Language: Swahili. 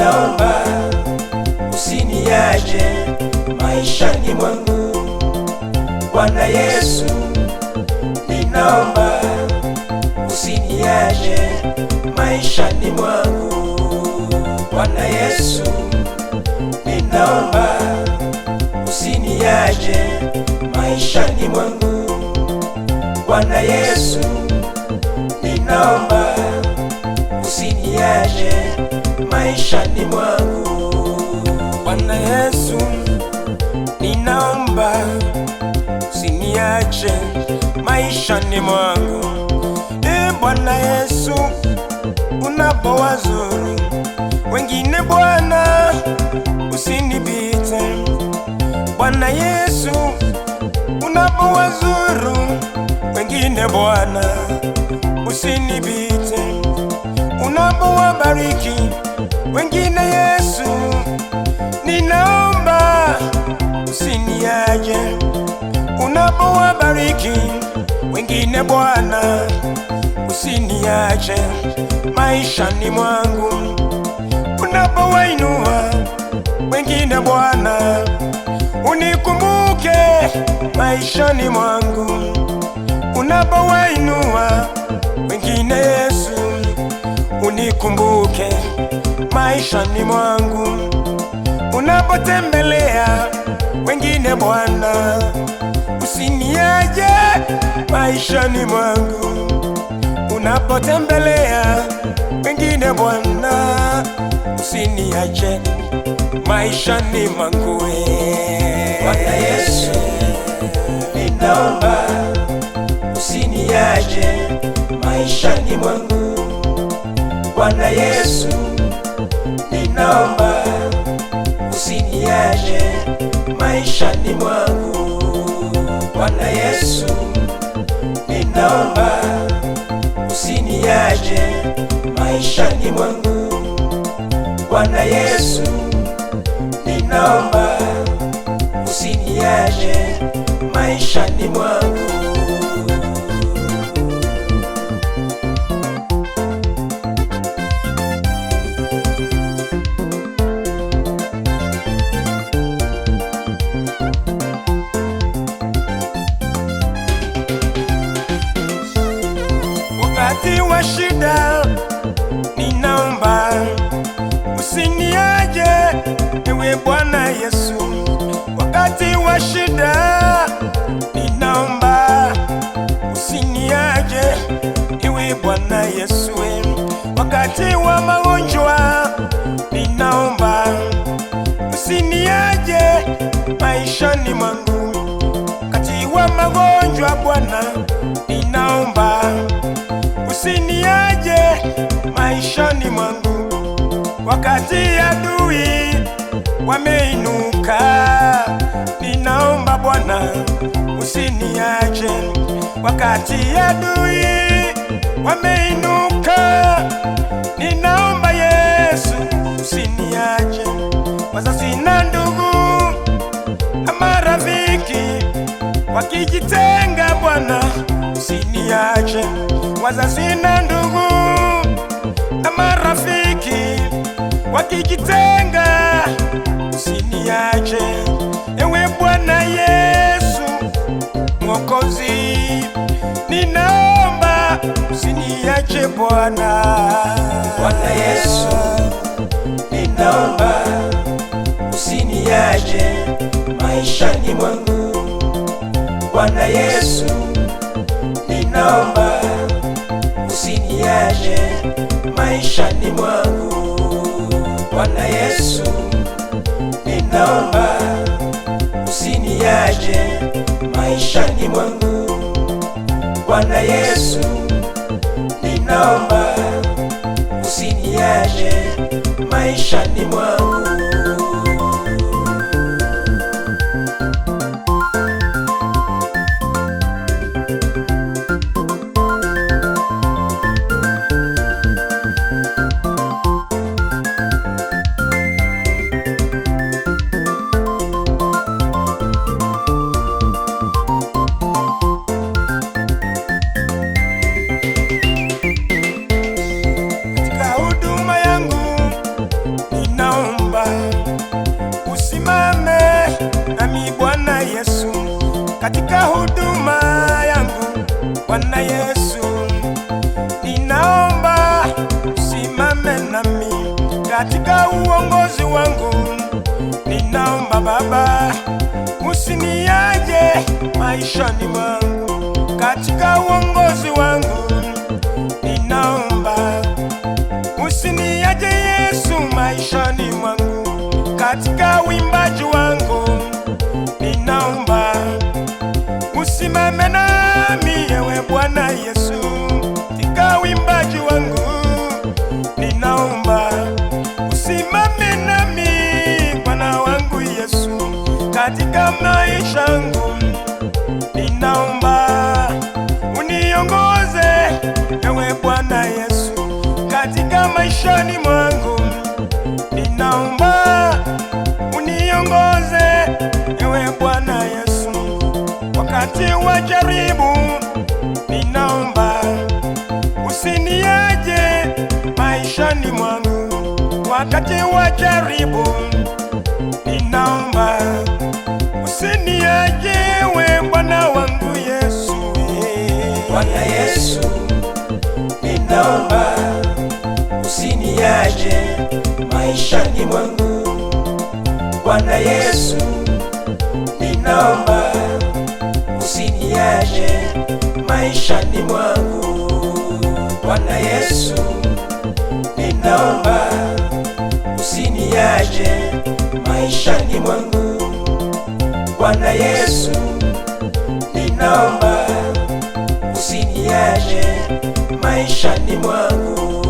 ninaomba usiniache maishani mwangu. Bwana Yesu, ninaomba usiniache maishani mwangu. Bwana Yesu, ninaomba usiniache maishani mwangu. Bwana Yesu, ninaomba usiniache maishani mwangu. Bwana Yesu, ninaomba usiniache maishani mwangu. Bwana Yesu, unapowazuru wengine Bwana, usinipite. Bwana Yesu, unapowazuru wengine Bwana, usinipite. Unapowabariki wengine Yesu, ninaomba usiniache. Unapowabariki wengine Bwana, usiniache maishani mwangu. Unapowainua wengine Bwana, unikumbuke maishani mwangu. Unapowainua wengine Yesu, unikumbuke maishani mwangu. Unapotembelea wengine Bwana, usiniache maishani mwangu. Unapotembelea wengine Bwana, usiniache maishani mwangu. Bwana Yesu, ninaomba usiniache maishani mwangu. Bwana Yesu, ninaomba usiniache maishani mwangu. Bwana Yesu, ninaomba usiniache maishani mwangu. Bwana Yesu, ninaomba usiniache maishani mwangu. Wakati wa shida, ninaomba usiniache, ewe Bwana Yesu. Wakati wa shida, ninaomba usiniache, ewe Bwana Yesu. Wakati wa magonjwa, ninaomba usiniache maishani mwangu. Wakati wa magonjwa Bwana, ninaomba usiniache maishani mwangu. Wakati adui wameinuka, ninaomba Bwana usiniache. Wakati adui wameinuka, ninaomba Yesu usiniache. Wazazi na ndugu na marafiki wakijitenga Bwana, usiniache. Wazazi na ndugu na marafiki wakijitenga, usiniache. Ewe Bwana Yesu Mwokozi, ninaomba usiniache Bwana. Bwana Yesu, ninaomba usiniache maishani mwangu. Bwana Yesu, ninaomba usiniache maishani mwangu. Bwana Yesu, ninaomba usiniache maishani mwangu. Bwana Yesu, ninaomba usiniache maishani mwangu. katika uongozi wangu. Ninaomba Baba, usiniache maishani mwangu, katika uongozi wangu. Ninaomba usiniache Yesu maishani mwangu, katika uimbaji wangu. Ninaomba usimame nami ewe Bwana Yesu, katika uimbaji wangu. Ninaomba usimame nami Bwana wangu Yesu, katika maisha yangu. Ninaomba uniongoze ewe Bwana Yesu, katika maishani mwangu. Ninaomba uniongoze ewe Bwana Yesu, wakati wa jaribu. Ninaomba usiniache maishani mwangu, wakati wa jaribu. Ninaomba usiniache ewe Bwana wangu Yesu. Bwana Yesu, ninaomba usiniache maishani mwangu. Bwana Yesu, ninaomba usiniache maishani mwangu. Bwana Yesu, ninaomba usiniache maishani mwangu. Bwana Yesu, ninaomba usiniache maishani mwangu.